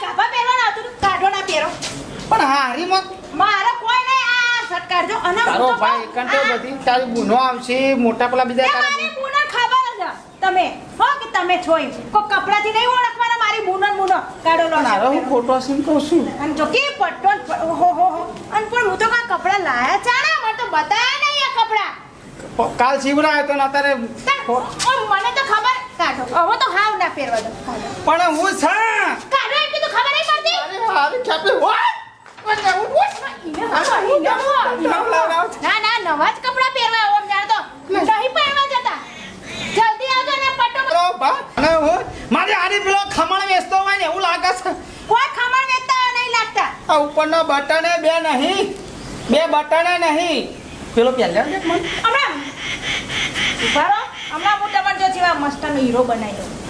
કાપા પહેરવાના હતું કાઢો ના પહેરો પણ હારીમાં મારો કોઈ નહીં આ શર્ટ કાઢજો અને તારો ભાઈ કંટો બધી તારી બુનો આવશે મોટા પેલા બીજા તારા મારી બુનો ખબર જ તમે હો કે તમે છો એમ કોઈ કપડાથી નહીં ઓળખવાના મારી બુનો કાઢો લો હવે હું ખોટો છું કહું છું અને જો કે પટ્ટો હો અને પણ હું તો કા કપડા લાયા ચાણા મને તો બતાયા નહીં આ કપડા કાલ શિવરાય તો ને અત્યારે મને તો ખબર કાઢો હવે તો હાવ ના પહેરવા દો પણ હું છે કાઢો એમ કીધું ખબર નહીં પડતી અરે હારી છાપે હોય ના ના નવા જ કપડા પહેરવા ઓમ જાણ તો નહીં પહેરવા જતા જલ્દી આવજો ને પટ્ટો અને હું મારી હારી પેલો ખમણ વેચતો હોય ને એવું લાગે છે કોઈ ખમણ વેચતા નહીં લાગતા આ ઉપરના બટને બે બટને નહીં પેલો પહેલા હમણાં ઉભા રહો હમણાં હું તમારે જો જેવા મસ્તનો હીરો બનાવી દઉં